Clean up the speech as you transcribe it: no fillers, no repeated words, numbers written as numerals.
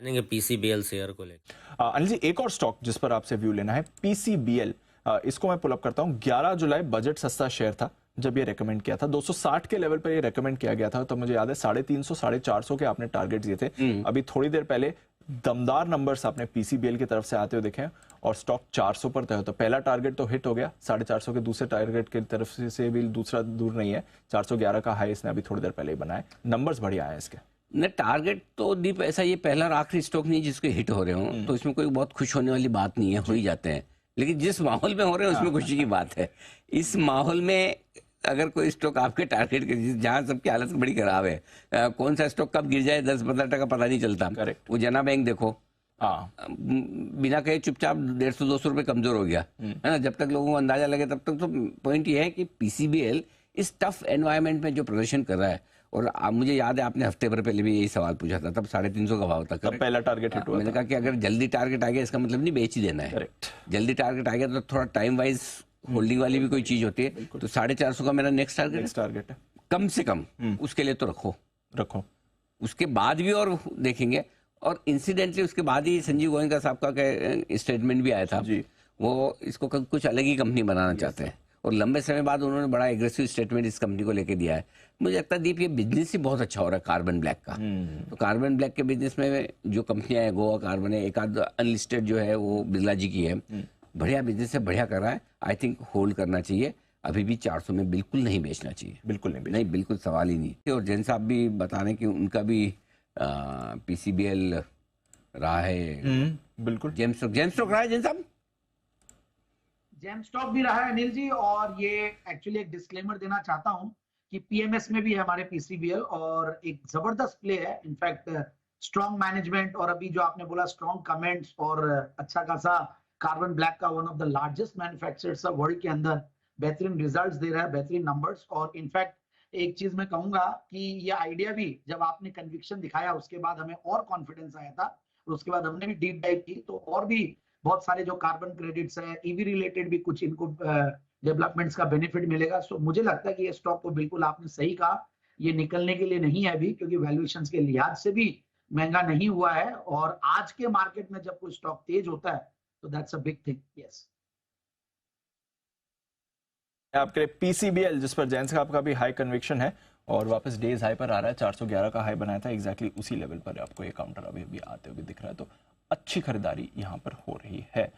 PCBL share को लेकर। अनिल जी, एक और स्टॉक जिस पर आपसे व्यू लेना है, पीसीबीएल। इसको मैं पुल अप करता हूँ। 11 जुलाई बजट सस्ता शेयर था जब ये रेकमेंड किया था, 260 के लेवल पर ये रेकमेंड किया गया था, तो मुझे याद है 350 450 के आपने टारगेट दिए थे। अभी थोड़ी देर पहले दमदार नंबर्स आपने पीसीबीएल की तरफ से आते हुए देखे और स्टॉक 400 पर तय हो, तो पहला टारगेट तो हिट हो गया 450 के, दूसरे टारगेट की तरफ से भी दूसरा दूर नहीं है। 411 का हाई इसने अभी थोड़ी देर पहले ही बनाया। नंबर्स बढ़िया आए इसके। न टारगेट तो दीप ऐसा, ये पहला और आखिरी स्टॉक नहीं जिसके हिट हो रहे हो, तो इसमें कोई बहुत खुश होने वाली बात नहीं है, हो ही जाते हैं। लेकिन जिस माहौल में हो रहे हैं उसमें खुशी की बात है। इस माहौल में अगर कोई स्टॉक आपके टारगेट के, जहाँ सबकी हालत बड़ी खराब है, कौन सा स्टॉक कब गिर जाए 10-15% पता नहीं चलता। करेक्ट। वो जना बैंक देखो, बिना कहे चुपचाप 150-200 रुपये कमजोर हो गया, है ना। जब तक लोगों को अंदाजा लगे तब तक तो पॉइंट ये है कि पीसीबीएल इस टफ एनवायरनमेंट में जो प्रदर्शन कर रहा है, और मुझे याद है आपने हफ्ते भर पहले भी यही सवाल पूछा था, तब 350 का भाव था, तब पहला टारगेट हिट हुआ। मैंने कहा कि अगर जल्दी टारगेट आ गया इसका मतलब नहीं बेच ही देना है। करेक्ट। जल्दी टारगेट आ गया तो थोड़ा टाइम वाइज होल्डिंग वाली भी कोई चीज होती है, तो 450 का मेरा नेक्स्ट टारगेट है। कम से कम उसके लिए तो रखो। उसके बाद भी और देखेंगे। और इंसिडेंटली उसके बाद ही संजीव गोयनका साहब का स्टेटमेंट भी आया था जी, वो इसको कुछ अलग ही कंपनी बनाना चाहते हैं, और लंबे समय बाद उन्होंने बड़ा एग्रेसिव स्टेटमेंट इस कंपनी को लेकर दिया है। मुझे लगता है दीप ये बिजनेस ही बहुत अच्छा हो रहा है कार्बन ब्लैक का। तो कार्बन ब्लैक के बिजनेस में जो कंपनियां है, गोवा कार्बन है, एक आध अनलिस्टेड जो है वो बिरला जी की है, बढ़िया बिजनेस है, बढ़िया कर रहा है। आई थिंक होल्ड करना चाहिए, अभी भी 400 में बिल्कुल नहीं बेचना चाहिए, बिल्कुल नहीं, बिल्कुल सवाल ही नहीं। और जैन साहब भी बता रहे हैं कि उनका भी पीसीबीएल रहा है, बिल्कुल जेम स्टॉक रहा है जैन साहब। जेम स्टॉक भी रहा है अनिल जी, और ये एक्चुअली एक डिस्क्लेमर देना चाहता हूं कि पीएमएस में भी है हमारे पीसीबीएल, और एक जबरदस्त प्ले है, इनफैक्ट स्ट्रॉन्ग मैनेजमेंट, और अभी जो आपने बोला स्ट्रॉन्ग कमेंट्स, और अच्छा खासा कार्बन ब्लैक का one of the largest manufacturers world के अंदर बेहतरीन रिजल्ट्स दे रहा है, बेहतरीन नंबर्स। और इनफैक्ट एक चीज मैं कहूंगा कि ये आइडिया भी जब आपने कन्विक्शन दिखाया उसके बाद हमें और कॉन्फिडेंस आया था, और उसके बाद हमने भी डीप डाइव की, तो और भी बहुत सारे जो कार्बन क्रेडिट्स है, ईवी रिलेटेड भी कुछ इनको डेवलपमेंट्स का बेनिफिट मिलेगा। सो मुझे लगता है कि ये स्टॉक को बिल्कुल आपने सही कहा, ये निकलने के लिए नहीं है अभी, क्योंकि वैल्यूएशंस के लिहाज से भी महंगा नहीं हुआ है, और आज के मार्केट में जब कोई स्टॉक तेज होता है तो that's a big thing. Yes, आपके पीसीबीएल जिस पर जैन साहब का भी हाई कन्विक्शन है और वापस डेज हाई पर आ रहा है, 411 का हाई बनाया था, एग्जैक्टली उसी लेवल पर आपको ये काउंटर अभी आते हुए दिख रहा है, तो अच्छी खरीदारी यहां पर हो रही है।